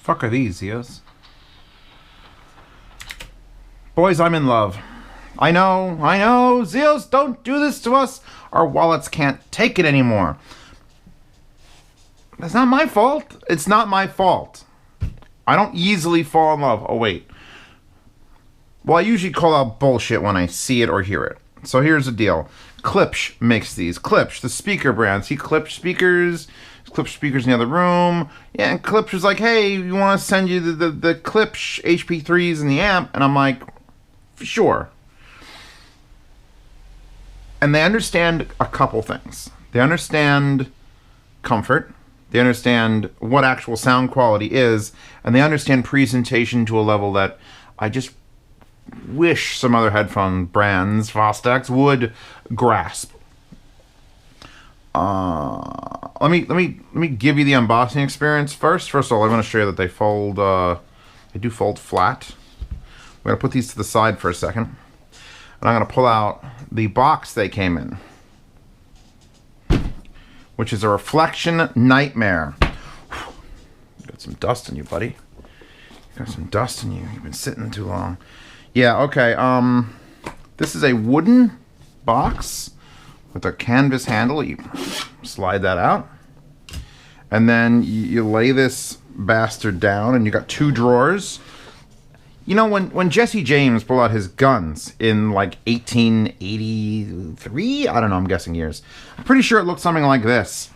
Fuck are these, Zeos? Boys, I'm in love. I know, Zeos, don't do this to us. Our wallets can't take it anymore. That's not my fault. It's not my fault. I don't easily fall in love. Oh, wait. Well, I usually call out bullshit when I see it or hear it. So here's the deal. Klipsch makes these. Klipsch, the speaker brand. See Klipsch speakers? Klipsch speakers in the other room. Yeah, and Klipsch was like, hey, we want to send you the Klipsch HP-3s and the amp. And I'm like, sure. And they understand a couple things. They understand comfort. They understand what actual sound quality is. And they understand presentation to a level that I just wish some other headphone brands, Fostex, would grasp. Let me give you the unboxing experience first. First of all, I'm going to show you that they fold. They do fold flat. I'm going to put these to the side for a second, and I'm going to pull out the box they came in, which is a Reflection Nightmare. Got some dust on you, buddy. Got some dust on you. You've been sitting too long. Yeah, okay, this is a wooden box with a canvas handle. You slide that out. And then you lay this bastard down, and you got two drawers. You know, when Jesse James pulled out his guns in, like, 1883? I don't know, I'm guessing years. I'm pretty sure it looked something like this.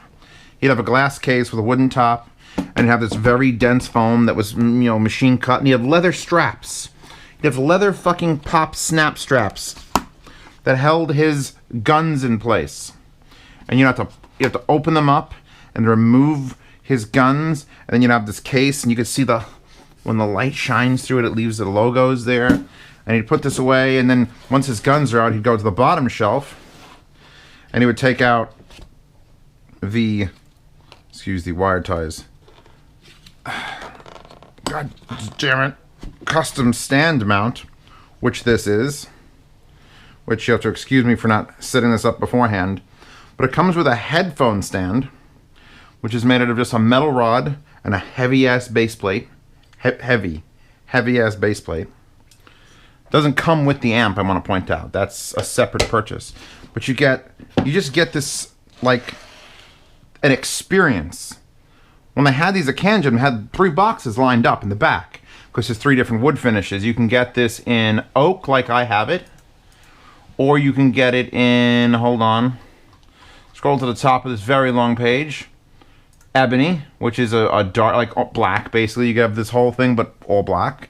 He'd have a glass case with a wooden top, and he'd have this very dense foam that was, you know, machine cut, and he had leather straps. You have leather fucking pop snap straps that held his guns in place, and you have to open them up and remove his guns, and then you'd have this case, and you could see when the light shines through it, it leaves the logos there, and he'd put this away, and then once his guns are out, he'd go to the bottom shelf, and he would take out the, excuse the wire ties. God damn it. Custom stand mount, which this is, which you have to excuse me for not setting this up beforehand, but it comes with a headphone stand, which is made out of just a metal rod and a heavy-ass base plate. Heavy-ass base plate. Doesn't come with the amp, I want to point out. That's a separate purchase. But you just get this, like, an experience. When they had these at CanGen, they had 3 boxes lined up in the back. Because there's 3 different wood finishes. You can get this in oak, like I have it. Or you can get it in, hold on. Scroll to the top of this very long page. Ebony, which is a dark, like black, basically. You have this whole thing, but all black.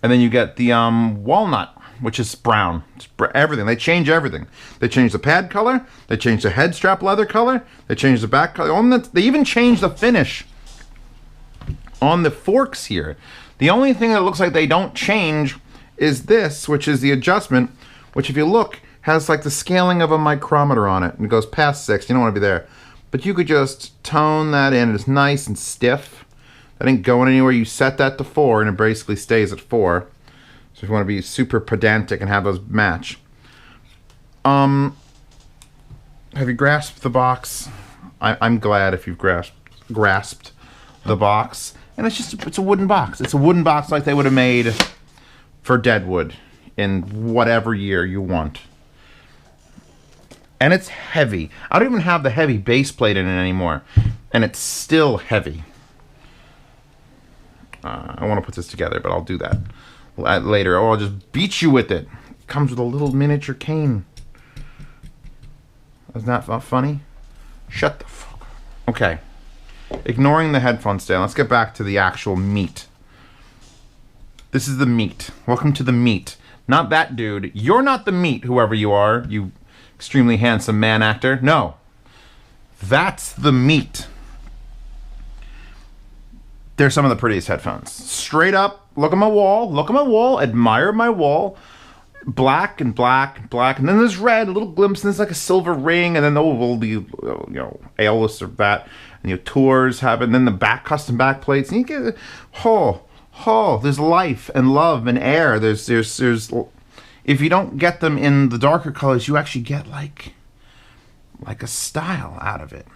And then you get the walnut, which is brown. It's everything. They change everything. They change the pad color. They change the head strap leather color. They change the back color. They even change the finish on the forks here. The only thing that looks like they don't change is this, which is the adjustment, which if you look, has like the scaling of a micrometer on it, and it goes past 6. You don't want to be there. But you could just tone that in. It's nice and stiff. That ain't going anywhere. You set that to 4, and it basically stays at 4. So if you want to be super pedantic and have those match. Have you grasped the box? I'm glad if you've grasped the box. And it's a wooden box. It's a wooden box like they would have made for Deadwood in whatever year you want. And it's heavy. I don't even have the heavy base plate in it anymore. And it's still heavy. I want to put this together, but I'll do that later. Or I'll just beat you with it. It comes with a little miniature cane. Isn't that funny? Shut the fuck up. Okay. Ignoring the headphone stand, let's get back to the actual meat. This is the meat. Welcome to the meat. Not that dude. You're not the meat, whoever you are, you extremely handsome man actor. No. That's the meat. They're some of the prettiest headphones. Straight up, look at my wall. Look at my wall. Admire my wall. Black and black and black. And then there's red, a little glimpse, and there's like a silver ring. And then all the, you know, A-list or that. And your tours have it. And then the back, custom back plates. And you get, there's life and love and air. There's, if you don't get them in the darker colors, you actually get like a style out of it.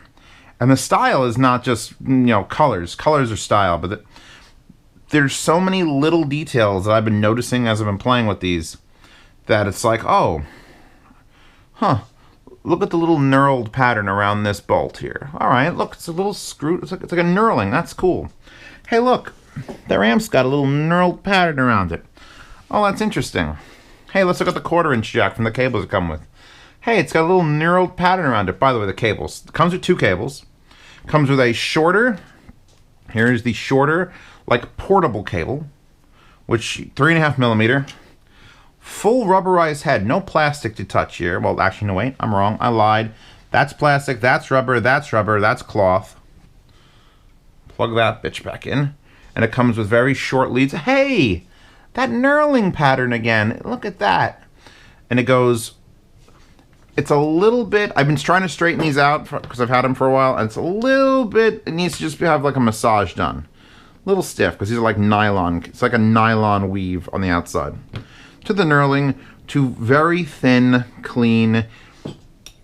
And the style is not just, you know, colors. Colors are style, but there's so many little details that I've been noticing as I've been playing with these that it's like, oh, huh, look at the little knurled pattern around this bolt here. All right, look, it's a little screw. It's like a knurling. That's cool. Hey, look, their amp's got a little knurled pattern around it. Oh, that's interesting. Hey, let's look at the 1/4-inch jack from the cables it come with. Hey, it's got a little knurled pattern around it. By the way, the cables. It comes with 2 cables. Comes with a shorter, here's the shorter, like portable cable, which 3.5 millimeter. Full rubberized head, no plastic to touch here. Well, actually, no, wait, I'm wrong. I lied. That's plastic, that's rubber, that's cloth. Plug that bitch back in. And it comes with very short leads. Hey, that knurling pattern again. Look at that. And it goes, it's a little bit, I've been trying to straighten these out because I've had them for a while, and it's a little bit, it needs to just have like a massage done. A little stiff, because these are like nylon. It's like a nylon weave on the outside. To the knurling, to very thin, clean,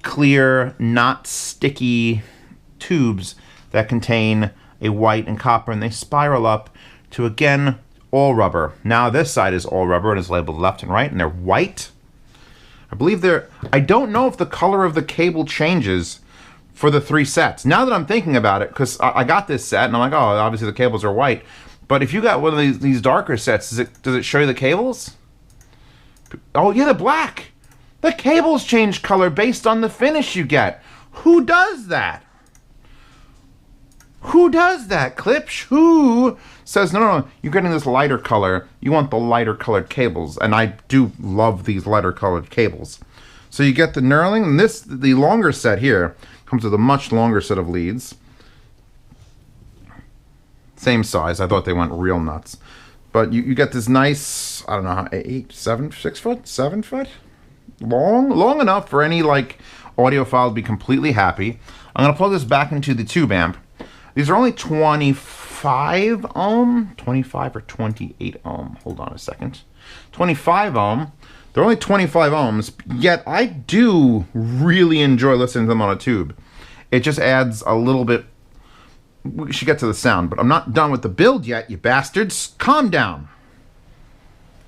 clear, not sticky tubes that contain a white and copper, and they spiral up to, again, all rubber. Now this side is all rubber and is labeled left and right, and they're white. I believe I don't know if the color of the cable changes for the 3 sets. Now that I'm thinking about it, because I got this set, and I'm like, oh, obviously the cables are white. But if you got one of these darker sets, does it show you the cables? Oh, yeah, they're black. The cables change color based on the finish you get. Who does that? Who does that, Klipsch? Who says, no, you're getting this lighter color. You want the lighter colored cables. And I do love these lighter colored cables. So you get the knurling, and the longer set here comes with a much longer set of leads. Same size. I thought they went real nuts. But you get this nice, I don't know, 7 foot? Long enough for any like audiophile to be completely happy. I'm going to plug this back into the tube amp. These are only 25 ohm, 25 or 28 ohm. Hold on a second. 25 ohm. They're only 25 ohms, yet I do really enjoy listening to them on a tube. It just adds a little bit. We should get to the sound, but I'm not done with the build yet, you bastards. Calm down.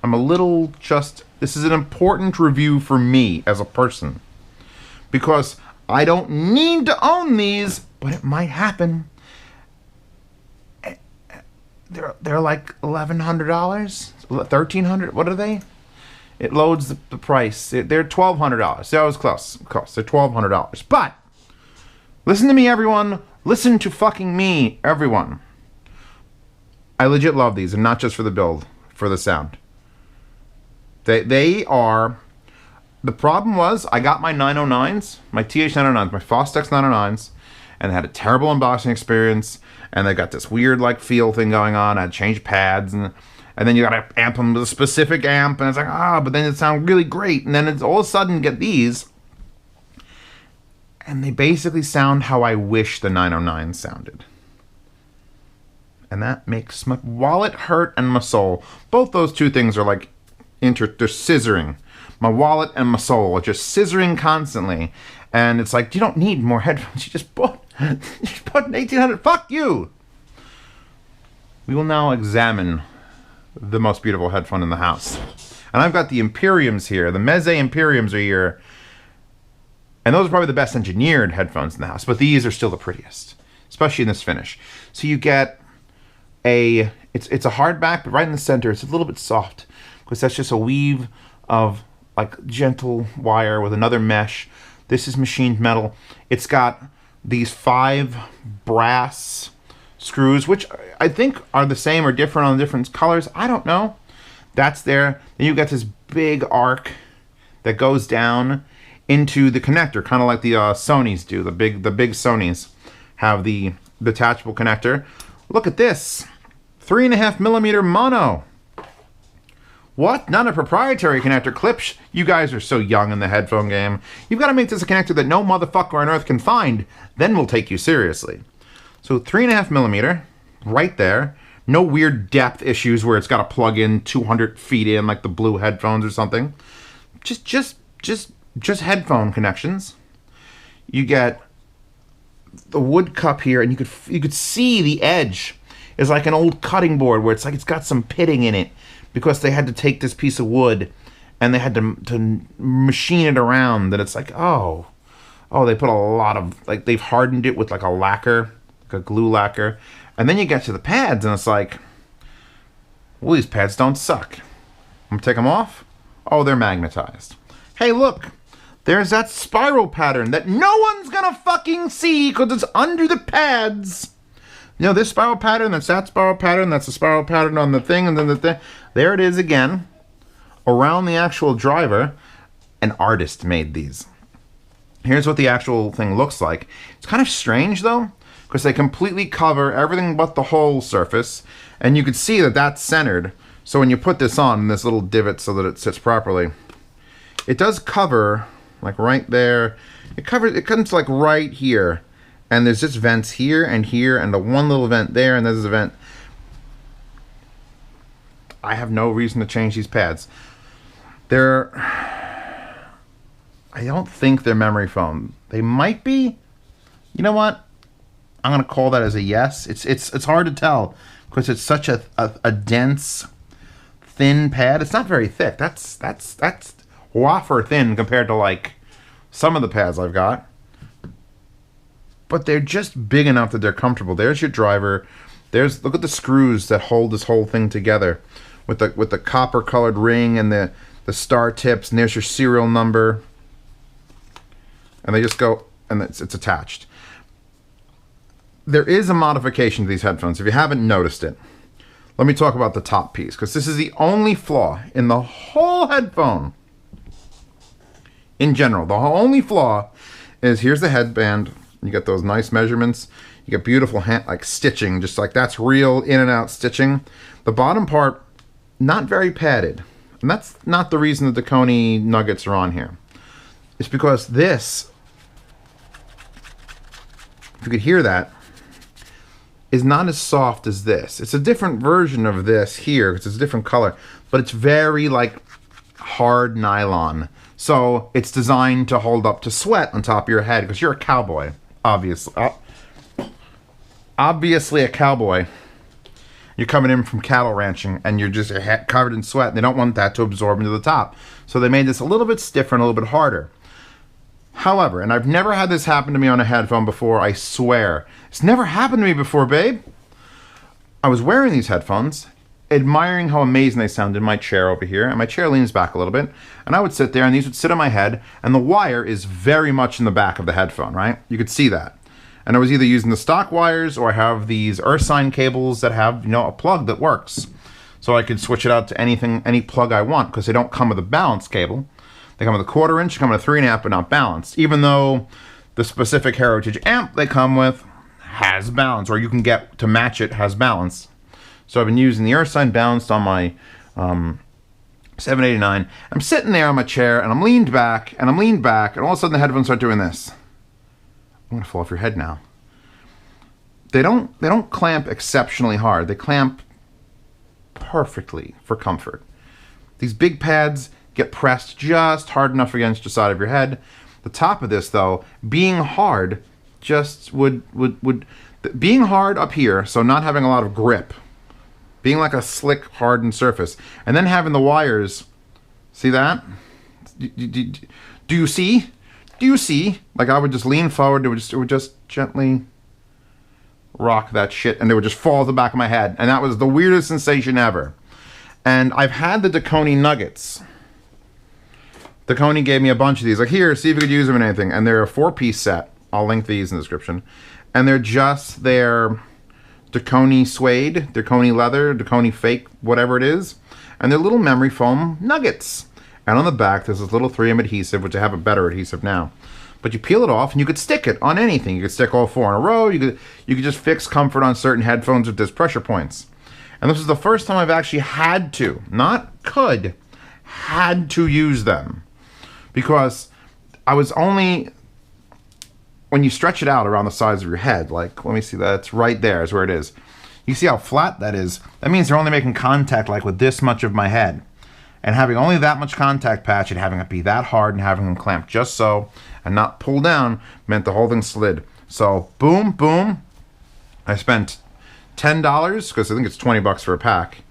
I'm a little just. This is an important review for me as a person, because I don't need to own these, but it might happen. They're like $1,100, $1,300. What are they? It loads the price. They're $1,200. So that was close. They're $1,200. But listen to me, everyone. Listen to fucking me, everyone. I legit love these, and not just for the build, for the sound. They are. The problem was I got my 909s, my TH909s, my Fostex 909s, and they had a terrible unboxing experience. And they got this weird like feel thing going on. I had to change pads, and then you gotta amp them with a specific amp, and it's like, but then it sounds really great. And then it's all of a sudden get these, and they basically sound how I wish the 909 sounded. And that makes my wallet hurt and my soul. Both those two things are like they're scissoring. My wallet and my soul are just scissoring constantly. And it's like, you don't need more headphones. You just bought an 1800. Fuck you. We will now examine the most beautiful headphone in the house. And I've got the Imperiums here. The Meze Imperiums are here. And those are probably the best engineered headphones in the house. But these are still the prettiest, especially in this finish. So you get it's a hardback, but right in the center, it's a little bit soft, because that's just a weave of like gentle wire with another mesh. This is machined metal. It's got these 5 brass screws, which I think are the same or different on different colors. I don't know. That's there. Then you got this big arc that goes down into the connector, kind of like the Sonys do. The big Sonys have the detachable connector. Look at this. 3.5 millimeter mono. What? Not a proprietary connector. Klipsch, you guys are so young in the headphone game. You've got to make this a connector that no motherfucker on earth can find. Then we'll take you seriously. So 3.5 millimeter, right there. No weird depth issues where it's got to plug in 200 feet in like the blue headphones or something. Just headphone connections. You get the wood cup here, and you could see the edge. is like an old cutting board where it's like it's got some pitting in it because they had to take this piece of wood and they had to machine it around. And it's like, oh, they put a lot of, like, they've hardened it with like a lacquer, like a glue lacquer. And then you get to the pads and it's like, well, these pads don't suck. I'm gonna take them off. Oh, they're magnetized. Hey, look, there's that spiral pattern that no one's gonna fucking see because it's under the pads. You know, this spiral pattern, that's that spiral pattern, that's the spiral pattern on the thing, and then the thing. There it is again. Around the actual driver. An artist made these. Here's what the actual thing looks like. It's kind of strange, though, because they completely cover everything but the whole surface, and you can see that that's centered. So when you put this on, this little divot so that it sits properly, it does cover, like right there. It comes like right here. And there's just vents here, and the one little vent there, and there's a vent. I have no reason to change these pads. I don't think they're memory foam. They might be. You know what? I'm gonna call that as a yes. It's hard to tell because it's such a dense, thin pad. It's not very thick. That's wafer thin compared to like some of the pads I've got. But they're just big enough that they're comfortable. There's your driver. Look at the screws that hold this whole thing together with the copper colored ring and the star tips, and there's your serial number. And they just go, and it's attached. There is a modification to these headphones. If you haven't noticed it, let me talk about the top piece, because this is the only flaw in the whole headphone. In general, the only flaw is here's the headband. You get those nice measurements. You get beautiful like stitching, just like that's real in and out stitching. The bottom part, not very padded. And that's not the reason the Dakoni nuggets are on here. It's because this, if you could hear that, is not as soft as this. It's a different version of this here because it's a different color, but it's very like hard nylon. So it's designed to hold up to sweat on top of your head because you're a cowboy. Obviously a cowboy. You're coming in from cattle ranching and you're just covered in sweat. They don't want that to absorb into the top. So they made this a little bit stiffer and a little bit harder. However, and I've never had this happen to me on a headphone before, I swear. It's never happened to me before, babe. I was wearing these headphones, admiring how amazing they sound in my chair over here, and my chair leans back a little bit, and I would sit there and these would sit on my head, and the wire is very much in the back of the headphone, right? You could see that. And I was either using the stock wires or I have these Ursine cables that have, you know, a plug that works. So I could switch it out to anything, any plug I want, because they don't come with a balanced cable. They come with a 1/4 inch, come with a 3.5, but not balanced. Even though the specific Heritage amp they come with has balance, or you can get to match it, has balance. So I've been using the Ursine balanced on my 789. I'm sitting there on my chair, and I'm leaned back, and all of a sudden the headphones start doing this. I'm gonna fall off your head now. They don't clamp exceptionally hard. They clamp perfectly for comfort. These big pads get pressed just hard enough against the side of your head. The top of this, though, being hard, just being hard up here, so not having a lot of grip, being like a slick, hardened surface, and then having the wires. See that? Do you see? Do you see? Like I would just lean forward, it would just gently rock that shit, and it would just fall to the back of my head, and that was the weirdest sensation ever. And I've had the Dakoni nuggets. Dakoni gave me a bunch of these. Like, here, see if you could use them in anything. And they're a 4-piece set. I'll link these in the description. And they're just their Dakoni suede, Dakoni leather, Dakoni fake, whatever it is. And they're little memory foam nuggets. And on the back, there's this little 3M adhesive, which I have a better adhesive now. But you peel it off, and you could stick it on anything. You could stick all 4 in a row. You could just fix comfort on certain headphones with this pressure points. And this is the first time I've actually had to, not could, had to use them. Because I was only, when you stretch it out around the sides of your head, like, let me see, that's right there is where it is. You see how flat that is? That means they're only making contact like with this much of my head. And having only that much contact patch and having it be that hard and having them clamp just so and not pull down meant the whole thing slid. So boom, boom. I spent $10, because I think it's 20 bucks for a pack.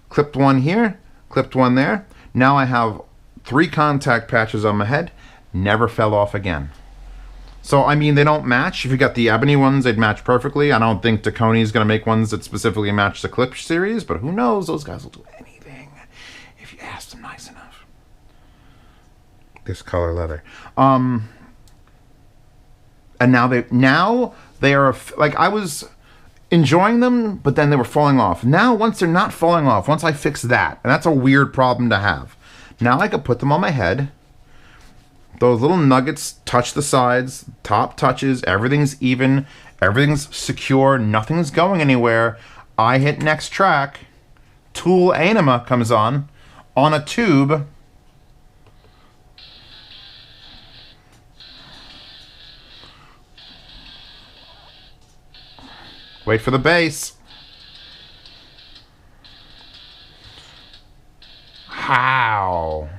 Clipped one here, clipped one there. Now I have 3 contact patches on my head. Never fell off again. So, I mean, they don't match. If you got the ebony ones, they'd match perfectly. I don't think Tacony's going to make ones that specifically match the Klipsch series, but who knows? Those guys will do anything if you ask them nice enough. This color leather. And now they are, like, I was enjoying them, but then they were falling off. Now, once they're not falling off, once I fix that, and that's a weird problem to have, now I could put them on my head. Those little nuggets touch the sides, top touches, everything's even, everything's secure, nothing's going anywhere. I hit next track, Tool Anima comes on a tube. Wait for the bass. How?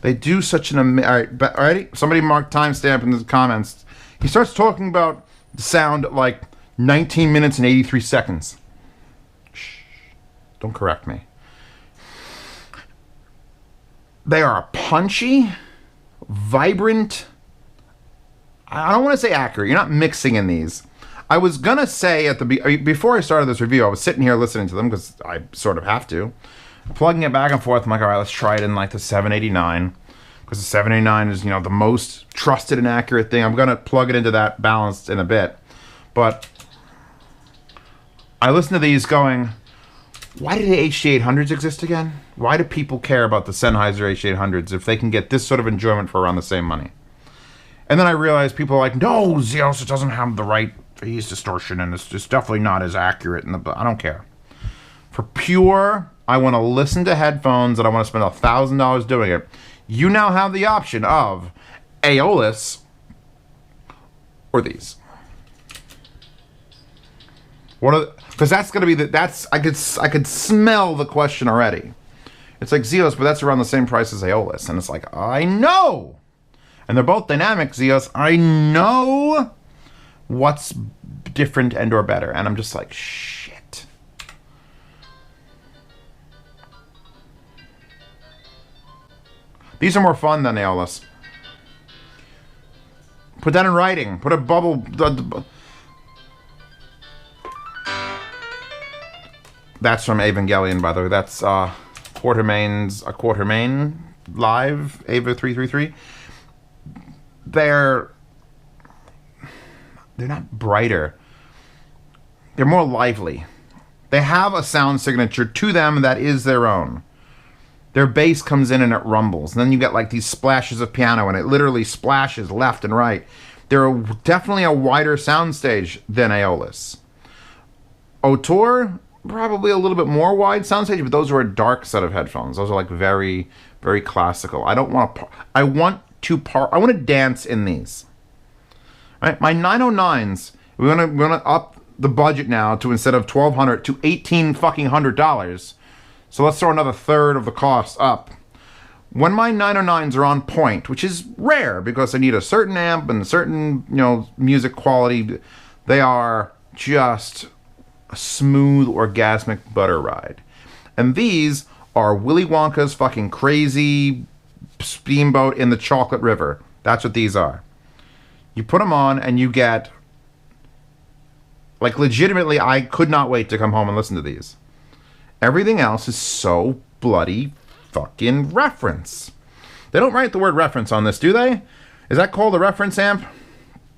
They do such an amazing... Alright, somebody mark timestamp in the comments. He starts talking about the sound at like 19 minutes and 83 seconds. Shh. Don't correct me. They are punchy, vibrant... I don't want to say accurate. You're not mixing in these. I was going to say at the... Before I started this review, I was sitting here listening to them because I sort of have to. Plugging it back and forth, I'm like, all right, let's try it in like the 789, because the 789 is, you know, the most trusted and accurate thing. I'm gonna plug it into that balanced in a bit, but I listen to these going, why do the HD800s exist again? Why do people care about the Sennheiser HD800s if they can get this sort of enjoyment for around the same money? And then I realized people are like, no, Zeos, it doesn't have the right phase distortion, and it's just definitely not as accurate. I don't care. For pure, I want to listen to headphones and I want to spend $1,000 doing it. You now have the option of Aeolus or these. What are? Because that's going to be I could smell the question already. It's like Zeos, but that's around the same price as Aeolus, and it's like, I know, and they're both dynamic Zeos. I know what's different and or better, and I'm just like, shit. These are more fun than Aeolus. Put that in writing. Put a bubble. That's from Evangelion, by the way. That's Quartermain's A Quartermain Live, Ava 333. They're not brighter. They're more lively. They have a sound signature to them that is their own. Their bass comes in and it rumbles. And then you get like these splashes of piano and it literally splashes left and right. They're definitely a wider soundstage than Aeolus. Autor, probably a little bit more wide soundstage, but those are a dark set of headphones. Those are like very, very classical. I don't want to... I want to dance in these. Right? My 909s, we're gonna up the budget now to, instead of $1,200 to $1,800. So let's throw another third of the cost up. When my 909s are on point, which is rare because I need a certain amp and a certain, you know, music quality, they are just a smooth, orgasmic butter ride. And these are Willy Wonka's fucking crazy steamboat in the chocolate river. That's what these are. You put them on and you get... Like, legitimately, I could not wait to come home and listen to these. Everything else is so bloody fucking reference. They don't write the word reference on this, do they? Is that called a reference amp?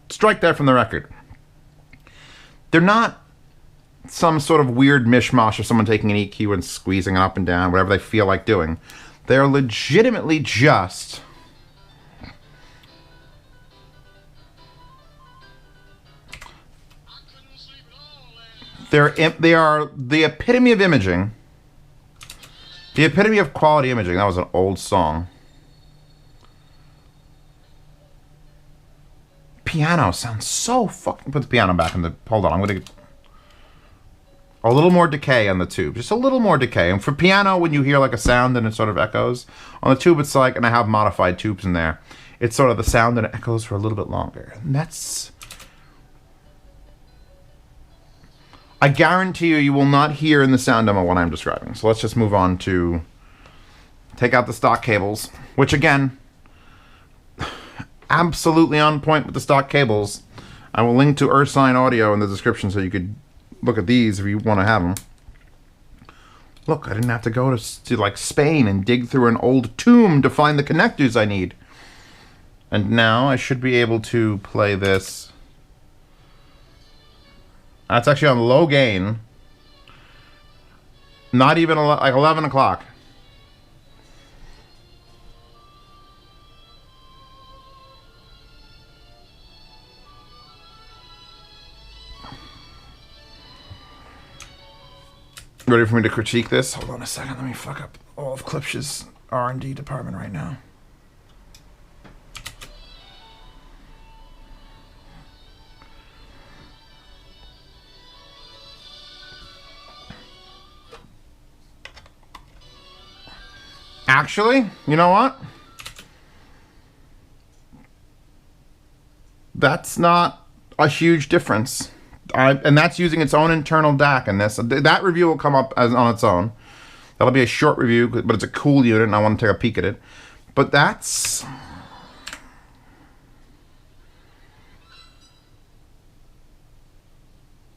Strike that from the record. They're not some sort of weird mishmash of someone taking an EQ and squeezing it up and down, whatever they feel like doing. They're legitimately just... They are the epitome of imaging. The epitome of quality imaging. That was an old song. Piano sounds so fucking... Put the piano back in the... Hold on, I'm going to... A little more decay on the tube. Just a little more decay. And for piano, when you hear like a sound and it sort of echoes, on the tube it's like... And I have modified tubes in there. It's sort of the sound and it echoes for a little bit longer. And that's... I guarantee you will not hear in the sound demo what I'm describing. So let's just move on to take out the stock cables, which again, absolutely on point with the stock cables. I will link to Ursine Audio in the description so you could look at these if you want to have them. Look, I didn't have to go to like Spain and dig through an old tomb to find the connectors I need. And now I should be able to play this. That's actually on low gain. Not even like 11 o'clock. Ready for me to critique this? Hold on a second. Let me fuck up all of Klipsch's R&D department right now. Actually, you know what? That's not a huge difference. And that's using its own internal DAC in this. That review will come up on its own. That'll be a short review, but it's a cool unit, and I want to take a peek at it. But that's...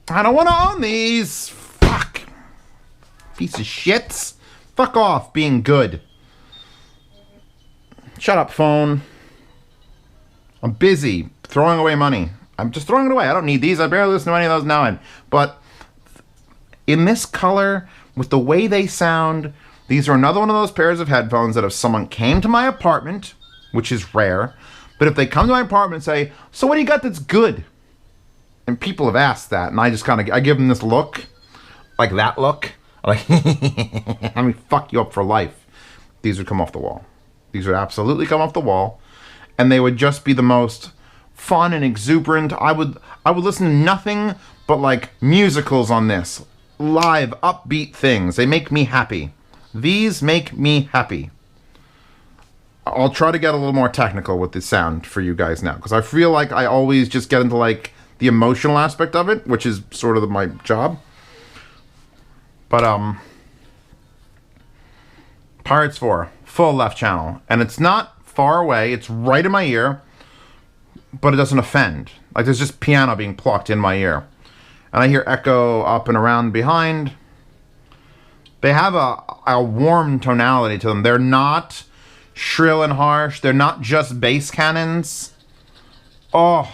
I don't want to own these! Fuck! Piece of shits! Fuck off being good. Shut up, phone. I'm busy throwing away money. I'm just throwing it away. I don't need these. I barely listen to any of those now. But in this color, with the way they sound, these are another one of those pairs of headphones that if someone came to my apartment, which is rare, but if they come to my apartment and say, so what do you got that's good? And people have asked that, and I just kind of, I give them this look, like that look. Like, I mean, fuck you up for life. These would come off the wall. These would absolutely come off the wall. And they would just be the most fun and exuberant. I would listen to nothing but like musicals on this. Live, upbeat things. They make me happy. These make me happy. I'll try to get a little more technical with the sound for you guys now, because I feel like I always just get into like the emotional aspect of it, which is sort of my job. But Pirates 4, full left channel, and it's not far away. It's right in my ear, but it doesn't offend. Like there's just piano being plucked in my ear, and I hear echo up and around behind. They have a warm tonality to them. They're not shrill and harsh. They're not just bass cannons. Oh.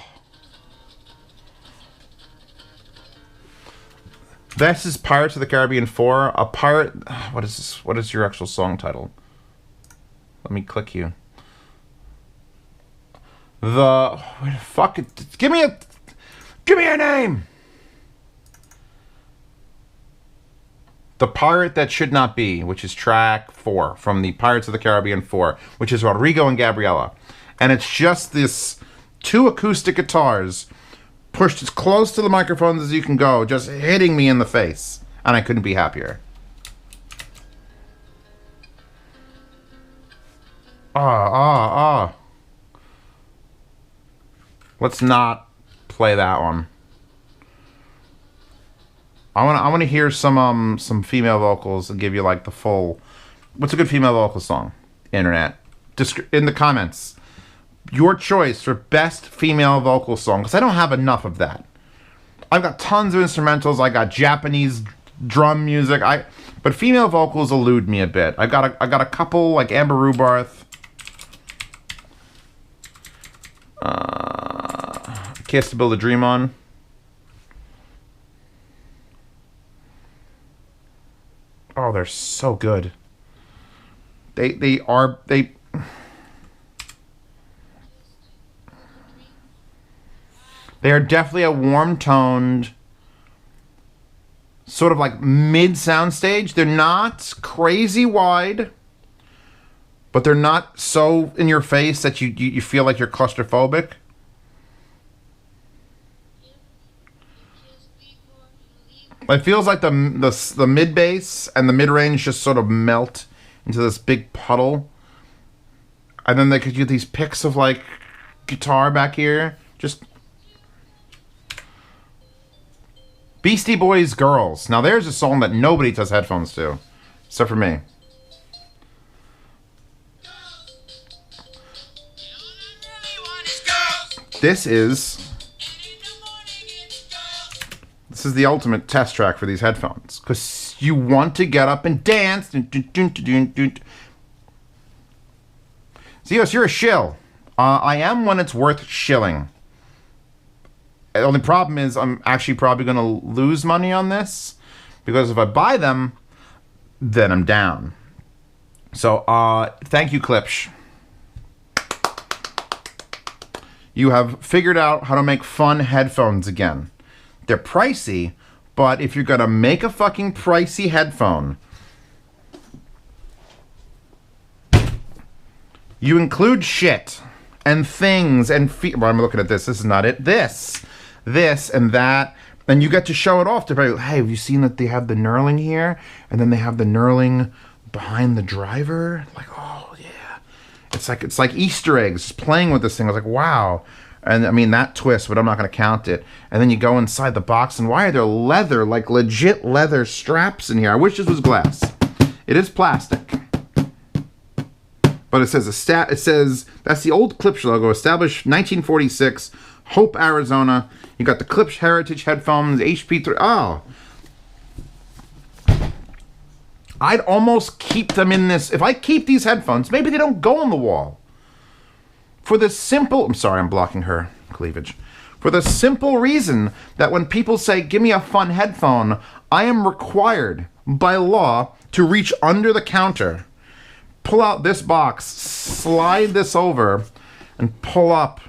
This is Pirates of the Caribbean 4. A pirate... What is this? What is your actual song title? Let me click you. Fuck it. Give me a name! The Pirate That Should Not Be, which is track 4 from the Pirates of the Caribbean 4, which is Rodrigo and Gabriela. And it's just this 2 acoustic guitars pushed as close to the microphones as you can go, just hitting me in the face. And I couldn't be happier. Let's not play that one. I want to hear some female vocals and give you like the full... What's a good female vocal song? Internet. In the comments. Your choice for best female vocal song, because I don't have enough of that. I've got tons of instrumentals. I got Japanese drum music. But female vocals elude me a bit. I got a couple like Amber Rubarth. Kiss to Build a Dream On. Oh, they're so good. They are definitely a warm-toned, sort of like mid-soundstage. They're not crazy wide, but they're not so in your face that you feel like you're claustrophobic. It feels like the mid-bass and the mid-range just sort of melt into this big puddle. And then they could do these picks of like guitar back here. Just... Beastie Boys Girls. Now there's a song that nobody does headphones to. Except for me. This is the ultimate test track for these headphones. Because you want to get up and dance. Zeus, you're a shill. I am when it's worth shilling. The only problem is I'm actually probably going to lose money on this. Because if I buy them, then I'm down. So, thank you, Klipsch. You have figured out how to make fun headphones again. They're pricey, but if you're going to make a fucking pricey headphone, you include shit and things and well, I'm looking at this. This is not it. This, and that. And you get to show it off to people. Hey, have you seen that they have the knurling here? And then they have the knurling behind the driver? Like, oh, yeah. It's like Easter eggs, just playing with this thing. I was like, wow. And I mean, that twist, but I'm not going to count it. And then you go inside the box, and why are there leather, like legit leather straps in here? I wish this was glass. It is plastic. But it says, that's the old Klipsch logo, established 1946, Hope, Arizona. You got the Klipsch Heritage headphones, HP-3. Oh. I'd almost keep them in this. If I keep these headphones, maybe they don't go on the wall. For the simple, I'm sorry, I'm blocking her cleavage. For the simple reason that when people say, give me a fun headphone, I am required by law to reach under the counter, pull out this box, slide this over, and pull up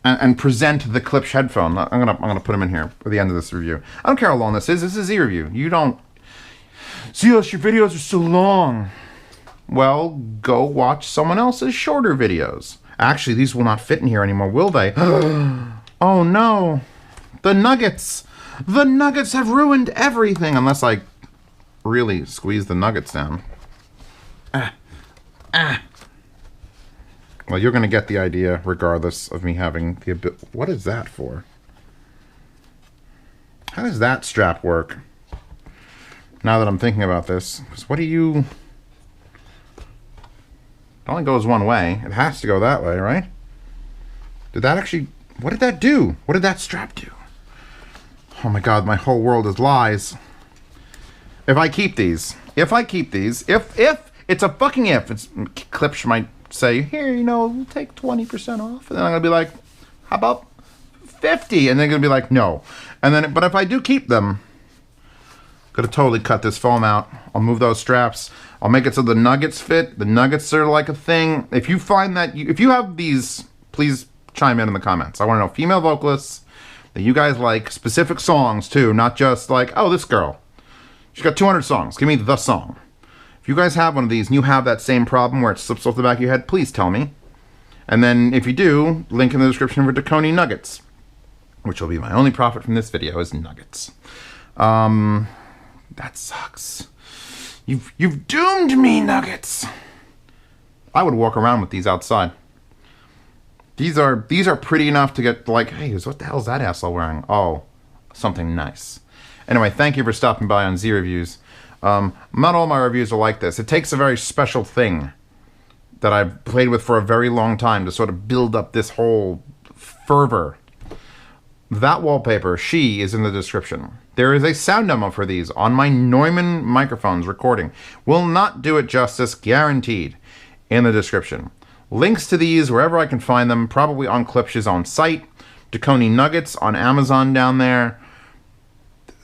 and present the Klipsch headphone. I'm gonna put them in here for the end of this review. I don't care how long this is. This is a review. You don't. Zeus, your videos are so long. Well, go watch someone else's shorter videos. Actually, these will not fit in here anymore, will they? Oh no. The nuggets. The nuggets have ruined everything. Unless I really squeeze the nuggets down. Well, you're going to get the idea regardless of me having the ability. What is that for? How does that strap work? Now that I'm thinking about this. Because what do you... It only goes one way. It has to go that way, right? Did that actually... What did that do? What did that strap do? Oh my god, my whole world is lies. If I keep these... If it's a fucking if. It's Klipsch might say, here, you know, we'll take 20% off. And then I'm going to be like, how about 50? And they're going to be like, no. And then, but if I do keep them, I'm going to totally cut this foam out. I'll move those straps. I'll make it so the nuggets fit. The nuggets are like a thing. If you find that, if you have these, please chime in the comments. I want to know female vocalists that you guys like, specific songs too, not just like, oh, this girl. She's got 200 songs. Give me the song. If you guys have one of these and you have that same problem where it slips off the back of your head, please tell me. And then if you do, link in the description for Tacony Nuggets, which will be my only profit from this video is nuggets. That sucks. You've doomed me, Nuggets. I would walk around with these outside. These are pretty enough to get like, hey, what the hell is that asshole wearing? Oh, something nice. Anyway, thank you for stopping by on Z Reviews. Not all my reviews are like this. It takes a very special thing that I've played with for a very long time to sort of build up this whole fervor. That wallpaper, she, is in the description. There is a sound demo for these on my Neumann microphones recording. Will not do it justice, guaranteed, in the description. Links to these wherever I can find them, probably on Klipsch's own site. Tacony Nuggets on Amazon down there.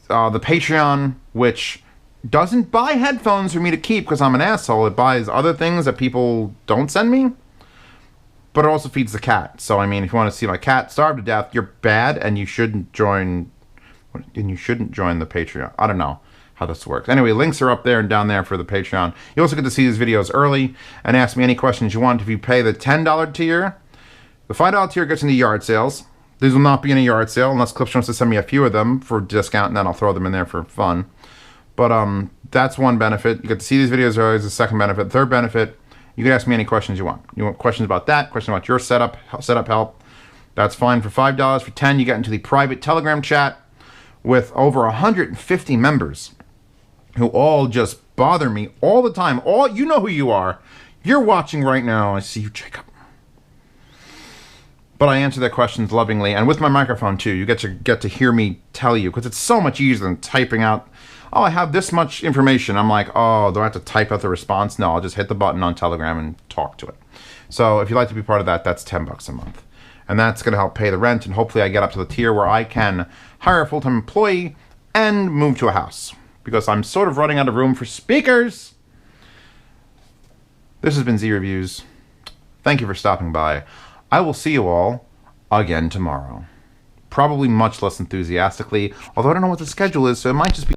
The Patreon, which doesn't buy headphones for me to keep because I'm an asshole. It buys other things that people don't send me. But it also feeds the cat. So, I mean, if you want to see my cat starve to death, you're bad and you shouldn't join... And you shouldn't join the Patreon. I don't know how this works. Anyway, links are up there and down there for the Patreon. You also get to see these videos early and ask me any questions you want. If you pay the $10 tier, the $5 tier gets into yard sales. These will not be in a yard sale unless Klipsch wants to send me a few of them for discount, and then I'll throw them in there for fun. But that's one benefit. You get to see these videos early. Is the second benefit. Third benefit, you can ask me any questions you want. You want questions about that, questions about your setup help. That's fine for $5. For $10, you get into the private Telegram chat with over 150 members who all just bother me all the time. All you know who you are. You're watching right now. I see you, Jacob. But I answer their questions lovingly, and with my microphone too. You get to hear me tell you, because it's so much easier than typing out, oh, I have this much information. I'm like, oh, do I have to type out the response? No, I'll just hit the button on Telegram and talk to it. So if you'd like to be part of that, that's $10 a month. And that's going to help pay the rent, and hopefully I get up to the tier where I can hire a full-time employee and move to a house. Because I'm sort of running out of room for speakers. This has been Z Reviews. Thank you for stopping by. I will see you all again tomorrow. Probably much less enthusiastically, although I don't know what the schedule is, so it might just be